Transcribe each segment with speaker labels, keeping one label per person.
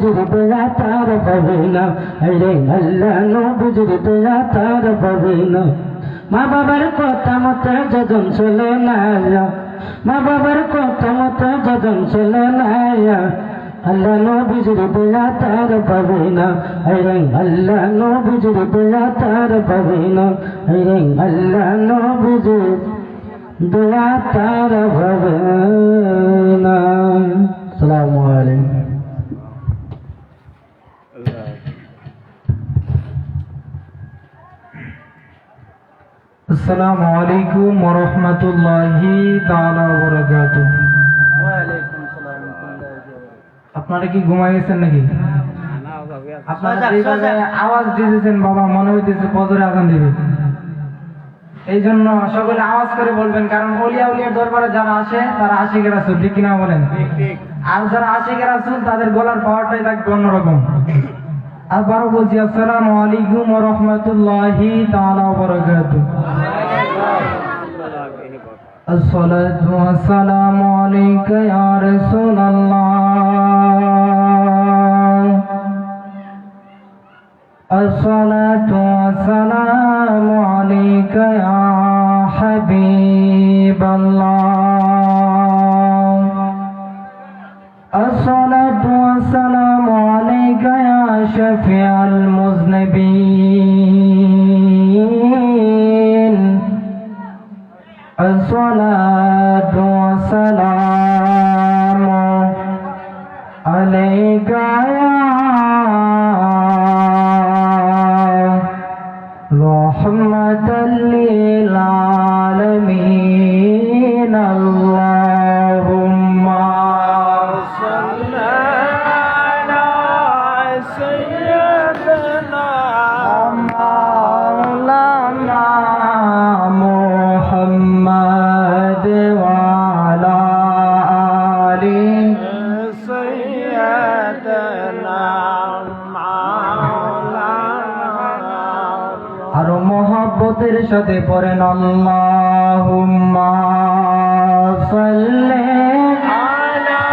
Speaker 1: বুঝতে তার পাবে না, রে আল্লাহ নো বুঝতে তার পাবে না। মা বাবার কথা মতো যখন চলে না, মা বাবার কথা মতো যখন চলে না, আল্লাহ নো বুঝতে তার পাবে না, রে আল্লাহ নো বুঝতে তার পাবে না, রে আল্লাহ নো বুঝে দয়া তার পাবে না। আসসালামু আলাইকুম।
Speaker 2: আসসালামু আলাইকুম ওয়া রাহমাতুল্লাহি তাআলা ওয়া বারাকাতুহু।
Speaker 3: ওয়া আলাইকুম আসসালাম ওয়া রাহমাতুল্লাহি।
Speaker 2: আপনারা কি ঘুমাই গেছেন নাকি? আপনারা যেভাবে আওয়াজ দিতেছেন বাবা, মনে হইতেছে ফজরে আযান দিবে। এই জন্য সকলে আওয়াজ করে বলবেন, কারণ ওলিয়া উলিয়ার দরবারে যারা আসে তারা আশিকের রাসূল, ঠিক কিনা বলেন? আর যারা আশিকের রাসূল তাদের গলার পাওয়ারটাই থাকবে অন্যরকম। আবারও বলছি, আসসালামু আলাইকুম ওয়া রাহমাতুল্লাহি তাআলা ওয়া বারাকাতুহু। আসসালাতু ওয়াসসালামু আলাইকা ইয়া রাসূলুল্লাহ। আসসালাতু ওয়াসসালামু আলাইকা ইয়া হাবিবাল্লাহ। আসসালাতু ওয়াসসালামু আলাইকা ইয়া শাফিআল মুযনিবিন। আসসালাতু ওয়াসসালামু আলাইকা ইয়া রাহমাতাল লিল আলামিন। আল্লাহুম্মা
Speaker 3: সাল্লি আলা সাইয়্যিদিনা
Speaker 2: মাওলানা মুহাম্মাদ ওয়া আলা আলি
Speaker 3: সাইয়্যিদিনা মাওলানা।
Speaker 2: আরো মহব্বতের সাথে পড়েন, আল্লাহুম্মা সাল্লি
Speaker 3: আলা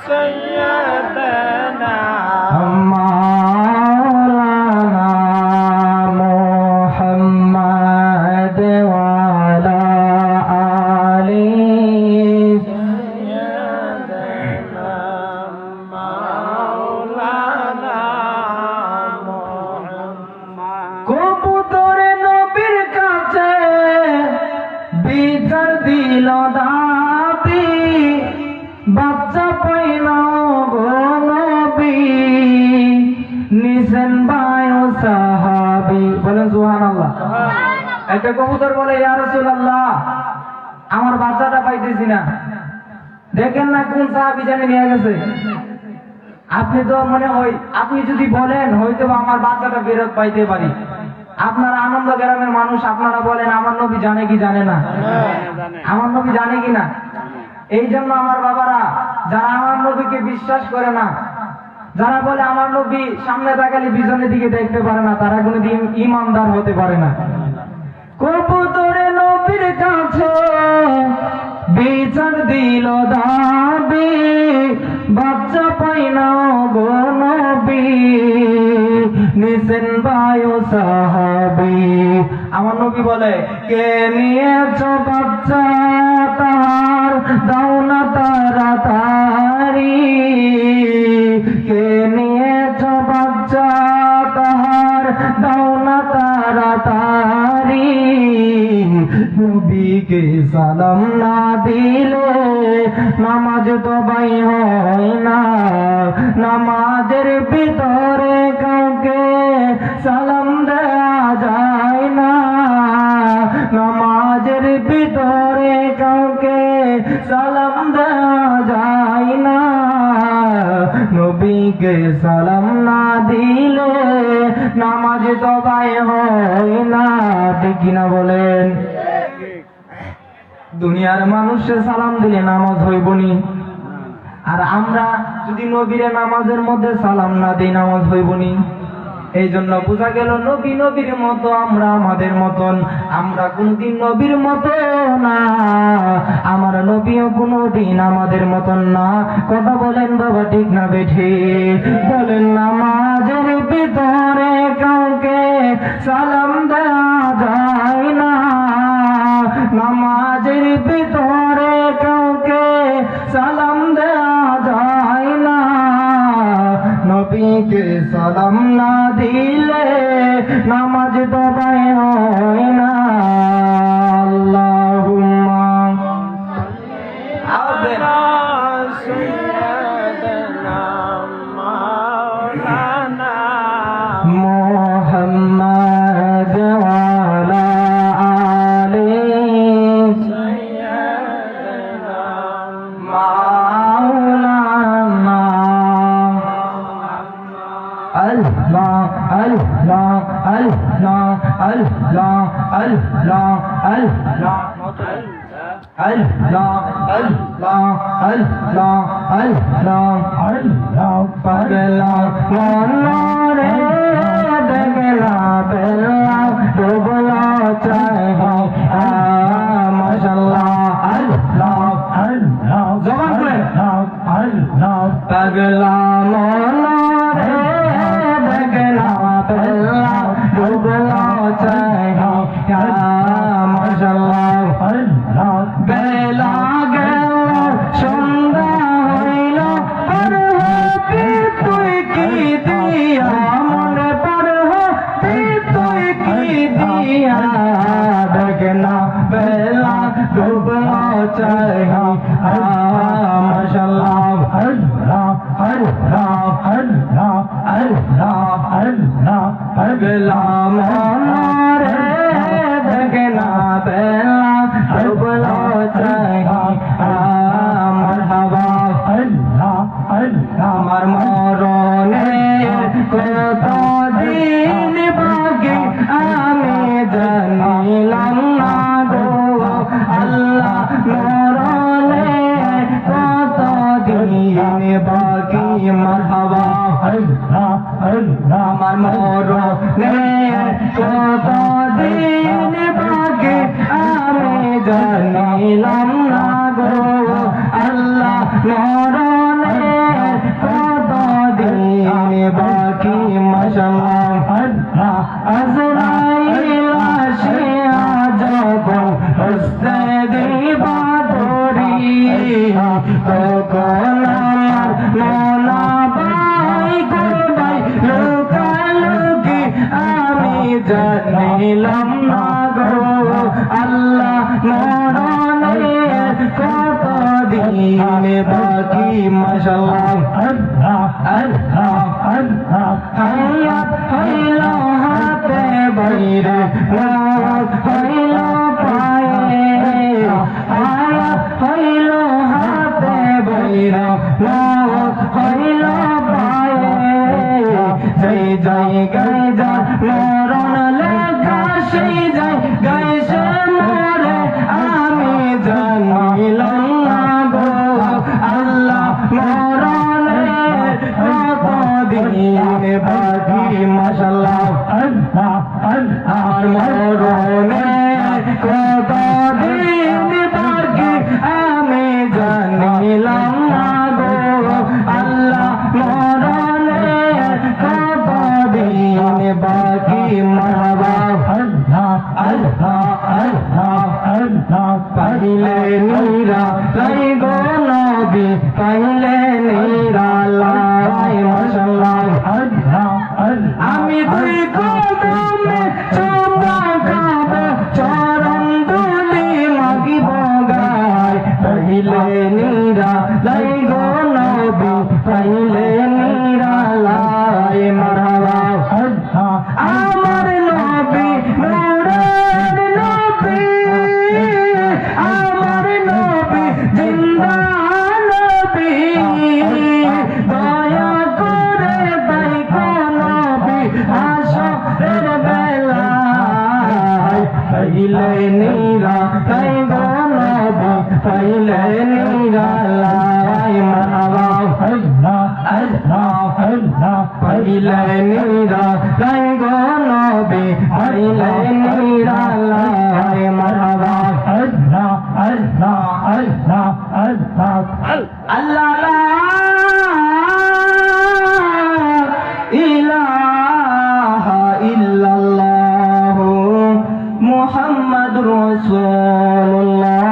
Speaker 3: সাইয়্যিদিনা
Speaker 2: মাওলানা মুহাম্মাদ ওয়া আলা আলি
Speaker 3: সাইয়্যিদিনা মাওলানা মুহাম্মদ।
Speaker 2: কবুতরে নবীর কাছে বিচার দিল দাবি, বাচ্চা পাইনা গো নবী, নিছেন বায়ু সাহাবী। বলেন সুবহানাল্লাহ। একটা কবুতর বলে, ইয়া রাসূলুল্লাহ, আমার বাচ্চাটা পাইতেছি না, দেখেন না কোন সাহাবী জানি নিয়ে গেছে। আপনি তো মনে হয়, আপনি যদি বলেন হয়তো আমার বাচ্চাটা ফেরত পাইতে পারি। আপনারা আনন্দ গ্রামের মানুষ, আপনারা বলেন আমার নবী জানে কি জানে না? আমার নবী জানে কি না? এই জন্য আমার বাবারা, যারা আমার নবীকে বিশ্বাস করে না, যারা বলে আমার নবী সামনে তাকালে পিছনের দিকে দেখতে পারে না, তারা কোনোদিন ঈমানদার হতে পারে না। কবুতরে নবীর কাছে বিচার দিল দাবি, বাচ্চা পাইনা গো নবী, নিছেন বায়ু সাহাবী। আমার নবী বলে, কে নিয়েছ বাচ্চা তার দাও না তাড়াতাড়ি, কে নিয়েছ বাচ্চা তাহার দাও না তাড়াতাড়ি। নবীকে সালাম না দিলে নামাজ তো বাই হয় না, নামাজের ভিতরে কাউকে সালাম দেয়া যায় না, নামাজের ভিতরে কাউকে সালাম দেয়া যায় না। নবীকে সালাম না দিলে নামাজ তো বাই হয় না, ঠিক কিনা বলেন? দুনিয়ার মানুষে সালাম দিলে নামাজ হইবনি, আর আমরা যদি নবীরে নামাজের মধ্যে সালাম না দিই নামাজ হইবনি। এই জন্য বোঝা গেল নবী নবীর মতো, আমরা আমাদের মতন। আমরা কোনদিন নবীর মতো না, আমার নবীও কোনদিন আমাদের মতন না। কথা বলেন বাবা, ঠিক না বেঠিক? বলেন নামাজের ভিতরে কাউকে সালাম দেওয়া যায় না, নামাজের ভিতরে কাউকে সালাম দেওয়া যায় না। নবীকে সালাম না দিলে নামাজ দবাই হয় না। আল্লাহুম্মা মুহাম্মাদ ওয়া আলা আলি মাওলানা। আল্লাহ আল্লাহ আল্লাহ আল্লাহ আল্লাহ আল্লাহ আল্লাহ আল্লাহ আল্লাহ আল্লাহ আল্লাহ পাগলা মনরে দেখলা বেলা ডুবলা চাহে মাশাআল্লাহ। আল্লাহ আল্লাহ জবান খুলে আল্লাহ পাগলা মনরে দেখলা বেলা ডুবলা চাহে মাশাআল্লাহ। আল্লাহ বেলা গেল সন্ধ্যা হইল আর হবি তুই কি দিয়া মনে পর হবি তুই কি দিয়া দেখনা বেলা ডুবলা চাহি মাশাআল্লাহ। আল্লাহ আল্লাহ আল্লাহ আল্লাহ আল্লাহ পাগলা মনরে দেখনা বেলা ডুবলা চাহি মারহাবা। আল্লাহ আল্লাহ আমার মরণে কত দিন বাকি আমি জানিলাম না গো আল্লাহ, মরণে কত দিন বাকি মারহাবা। আল্লাহ আল্লাহ আমার মরণে কত দিন বাকি আমি জানিলাম না গো আল্লাহ, মরণে কত দিন বাকি মাশাআল্লাহ। আল্লাহ আজরাইল আসিয়া যখন হস্তে দিবা ধরি তখন আমার মনা বাই করবাই লুকালুকি আমি জানিলাম না গো আল্লাহ, মরণে কত দিন বাকি মাশাআল্লাহ। আল্লাহ আল্লাহ আল্লাহ হায়াত হইল হাতে বাইরে মত হইল পায়ে, হায়াত হইল হাতে বাইরে মত হইল পায়ে। যেই জায়গায় যা মরণ লেখা সেই জায়গায় সে মরে আমি জানিলাম না গো আল্লাহ, মরণে কত দিন বাকি মাশাআল্লাহ। আল্লাহ আল্লাহ মরণে কত দিন বাকি আমি জানিলাম না গো আল্লাহ, মরণে কত দিন বাকি মারহাবা। আল্লাহ আল্লাহ আল্লাহ আল্লাহ পাইলে নীরা লাই গো নবী পাইলে নীরা লাই মাশাআল্লাহ। আল্লাহ আল্লাহ আমি দুই কদমে চুমা খাব চরণ দুলি মাগিব গায় পাইলে নীরা লাই গো নবী পাইলে নীরা লাই মারহাবা। আল্লাহ আমার নবী নূরের নবী, আমার নবী জিন্দা নবী, দয়া করে তাই নবী আসরের বেলায় পাইলে নীরা তাই গো নবী পাইলে নীরা লাই মারহাবা। আল্লাহ আল্লাহ
Speaker 1: আল্লাহ
Speaker 2: পাইলে নিরালাই গো নবী পাইলে নিরালাই মারহাবা
Speaker 1: আল্লাহ আল্লাহ আল্লাহ আল্লাহ
Speaker 2: আল্লাহ লা ইলাহা ইল্লাল্লাহ মুহাম্মাদুর রাসূলুল্লাহ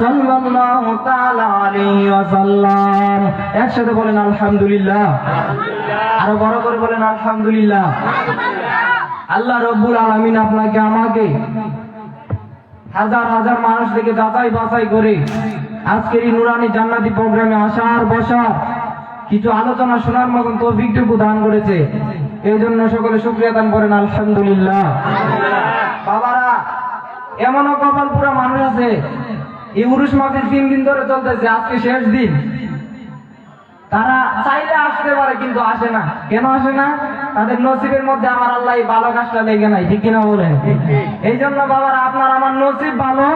Speaker 2: সাল্লাল্লাহু তাআলা আলাইহি ওয়াসাল্লাম। একসাথে বলেন আলহামদুলিল্লাহ, আরো বড় করে বলেন আলহামদুলিল্লাহ। আল্লাহ রব্বুল আলামিন আপনাকে আমাকে হাজার হাজার মানুষ থেকে যাচাই বাছাই করে আজকের এই নুরানি জান্নাতি প্রোগ্রামে আসার বসার কিছু আলোচনা শোনার মতন তৌফিকটুকু দান করেছে। এই জন্য সকলে শুকরিয়া দান করেন আলহামদুলিল্লাহ। বাবারা, এমনও কপাল পুরা মানুষ আছে, এই উরুস মাহফিল 3 দিন ধরে চলতেছে, আজকে শেষ দিন। তারা চাইলে আসতে পারে কিন্তু আসে না। কেন আসে না? তাদের নসিবের মধ্যে আমার আল্লাহ এই ভালো কাজটা লেগে নাই, ঠিক কিনা বলেন? এই জন্য বাবারা, আপনার আমার নসিব ভালো,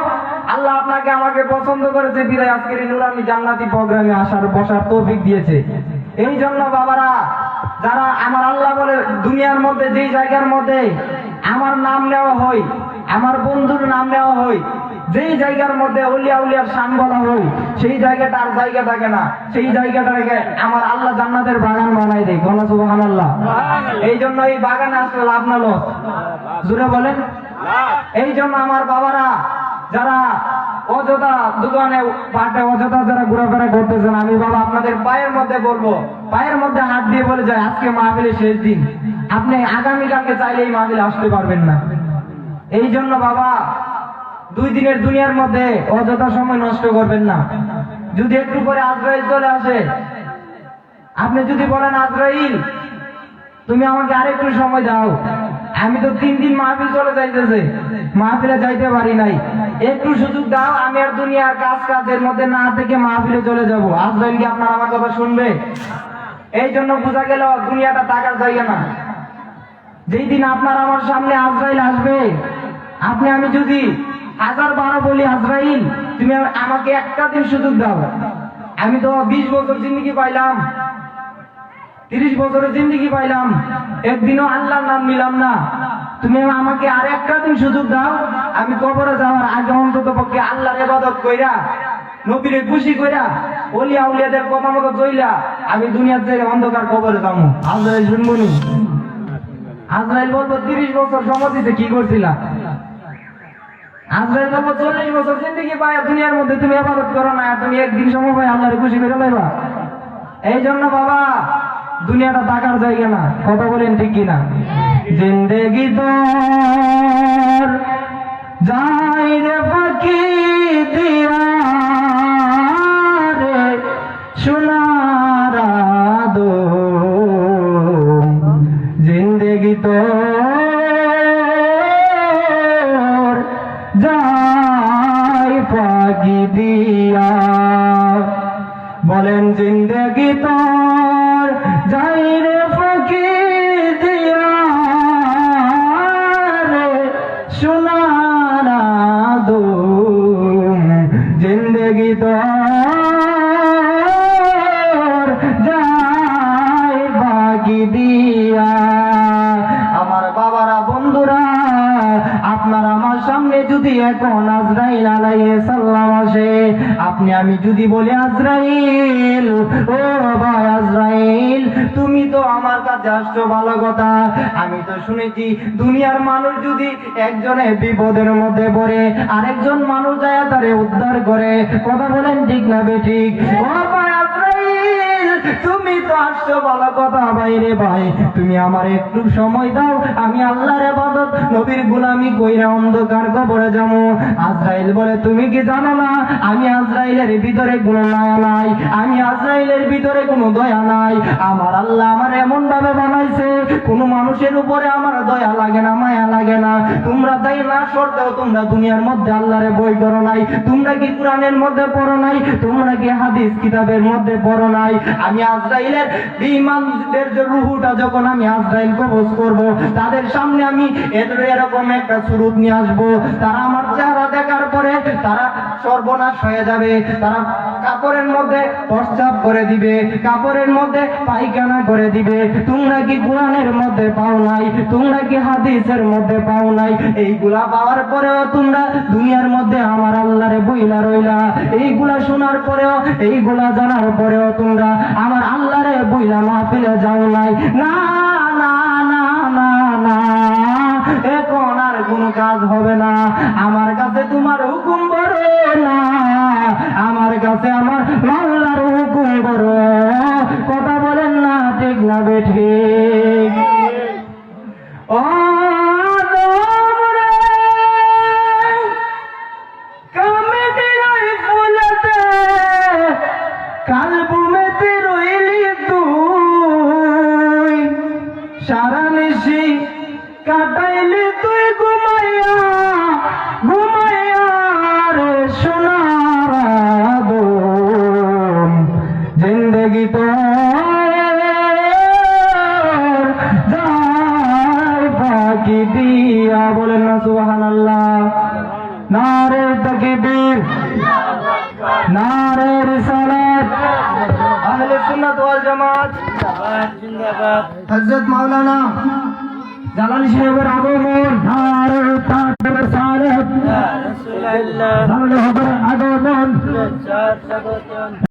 Speaker 2: আল্লাহ আপনাকে আমাকে পছন্দ করেছে বিদায় আজকের এই নুরানি জান্নাতি প্রোগ্রামে আসার বসার তৌফিক দিয়েছে। এই জন্য বাবারা, যারা আমার আল্লাহ বলে দুনিয়ার মধ্যে যেই জায়গার মধ্যে আমার নাম নেওয়া হয়, আমার বন্ধুর নাম নেওয়া হয়, যেই জায়গার মধ্যে উলিয়া উলিয়ার শান বলা হয়, সেই জায়গাটা আর জায়গা থাকে না। সেই জায়গাটাকে আমার আল্লাহ জান্নাতের বাগান বানাই দেয়। বলা সুবহানাল্লাহ। এই জন্য এই বাগানে আসলে লাভ না লস? জুড়ে বলেন। এই জন্য আমার বাবারা, যারা অযথা দোকানে পাটে অযথা যারা ঘোরাফেরা করতেছেন, আমি বাবা আপনাদের পায়ের মধ্যে বলবো, পায়ের মধ্যে হাত দিয়ে বলে যায়, আজকে মাহফিলের শেষ দিন, আপনি আগামীকালকে চাইলে এই মাহফিলে আসতে পারবেন না। এই জন্য বাবা, 2 দিনের দুনিয়ার মধ্যে অযথা সময় নষ্ট করবেন না। যদি একটু পরে আজরাইল চলে আসে, আপনি যদি বলেন আজরাইল তুমি আমাকে আরেকটু সময় দাও, আমি তো 3 দিন মাহফিল চলে যাইতেছে, মাহফিলে যাইতে পারি নাই, একটু সুযোগ দাও, আমি আর দুনিয়ার কাজের মধ্যে না থেকে মাহফিলে চলে যাব। আজরাইল কি আপনার আমার কথা শুনবে? এই জন্য বোঝা গেল দুনিয়াটা টাকার জায়গা না। যেই দিন আপনার আমার সামনে আজরাইল আসবে, আপনি আমি যদি 1000 বলি আজরাইল তুমি আমাকে একটা দিন সুযোগ দাও, আমি তো 20 বছর জিন্দগি পাইলাম, 30 বছরের জিন্দগি পাইলাম, একদিনও আল্লাহর নাম নিলাম না, তুমি আমাকে আর একটা দিন সুযোগ দাও, আমি কবরে যাওয়ার আগে অন্তত পক্ষে আল্লাহর ইবাদত কইরা, নবীরে খুশি কইরা, ওলিয়া উলিয়াদের কথা মতো চইলা আমি দুনিয়ার থেকে অন্ধকার কবরে যাবো। আজরাইল শুনবনি? আজরাইল বলবো 30 বছর সময় দিতে কি করছিলা? আজরাইল বলবো 40 বছর জিন্দগি পায় দুনিয়ার মধ্যে তুমি ইবাদত করো না, তুমি একদিন সময় পাই আল্লাহরে খুশি করে লাইবা। এই জন্য বাবা, দুনিয়াটা টাকার জায়গা না। কথা বলেন ঠিক কিনা? জিন্দেগি তোর যাই রে ফাঁকি দিয়া রে সোনার আদম, জিন্দেগি তোর যাই ফাঁকি দিয়া, বলেন জিন্দেগি তোর যাই রে ফাঁকি দিয়া রে সোনার আদম, জিন্দেগি তোর যাই ফাঁকি দিয়া। আমার বাবারা, বন্ধুরা, আপনার আমার সামনে যদি এখন আজরাইল আলাইহিস সালাম আসে, আপনি আমি যদি বলি আজরাইল, ও ভাই আজরাইল তুমি তো আমার কাছে আসছো, ভালো কথা, আমি তো শুনেছি দুনিয়ার মানুষ যদি একজনে বিপদের মধ্যে পড়ে আরেকজন মানুষ যায় তারে উদ্ধার করে। কথা বলেন ঠিক না বেঠিক? ও ভাই আজরাইল তুমি তো আসছো, ভালো কথা, ভাইরে ভাই তুমি আমার একটু সময় দাও, আমি আল্লাহর ইবাদত নবীর গোলামি কইরা অন্ধকার কবরে যাবো। আজরাইল বলে, তুমি কি জানো না আমি আজরাইলের ভিতরে কোনো মায়া নাই, আমি আজরাইলের ভিতরে কোনো দয়া নাই। আমার আল্লাহ আমার এমন ভাবে বানাইছে, কোনো মানুষের উপরে আমার দয়া লাগে না, মায়া লাগে না। তোমরা তাই না সরতেও তোমরা দুনিয়ার মধ্যে আল্লাহরে বই করো নাই, তোমরা কি কোরআনের মধ্যে পড়ো নাই, তোমরা কি হাদিস কিতাবের মধ্যে পড়ো নাই। আমি আজরাইলের ঈমানদের যে রূহটা যখন আমি আজরাইল কবজ করব, তাদের সামনে আমি এরকম একটা সুরূপ নিয়ে আসবো, তারা আমার চেহারা দেখার পরে তারা সর্বনাশ হয়ে যাবে। তারা কাপড়ের মধ্যে প্রস্রাব করে দিবে, কাপড়ের মধ্যে পায়খানা করে দিবে। তোমরা কি কোরআনের মধ্যে পাও নাই? তোমরা কি হাদিসের মধ্যে পাও নাই? এইগুলা পাওয়ার পরেও তোমরা দুনিয়ার মধ্যে আমার আল্লাহরে বইলা রইলা। এইগুলা শোনার পরেও, এইগুলা জানার পরেও তোমরা আমার আল্লাহরে বইলা মাহফিলে যাও নাই। না না না না না, এখন আর কোনো কাজ হবে না। আমার কাছে তোমার হুকুম বড় না, আমার কাছে আমার মাওলার হুকুম বড়। কথা বলেন না ঠিক না বেঠিক? ও আদম রে, কামিনীর ওই ফুলেতে কালবুমেতে রইলি তুই, সারা নিশি কাটাইলি তুই ঘুমাইয়া ঘুমাইয়া রে সোনার আদম। জিন্দগি তো যায় ফাঁকি দিয়া। বলেন না সুবহানাল্লাহ। নারে তাকবীর, নারে রিসালাত। আহলে সুন্নাত ওয়াল জামাত
Speaker 3: জিন্দাবাদ।
Speaker 2: হযরত মাওলানা জালালি সাহেবের আগমন। নারে তাকবীর রিসালাত।
Speaker 3: রাসূলুল্লাহ
Speaker 2: আগমন।
Speaker 3: স্বাগতম।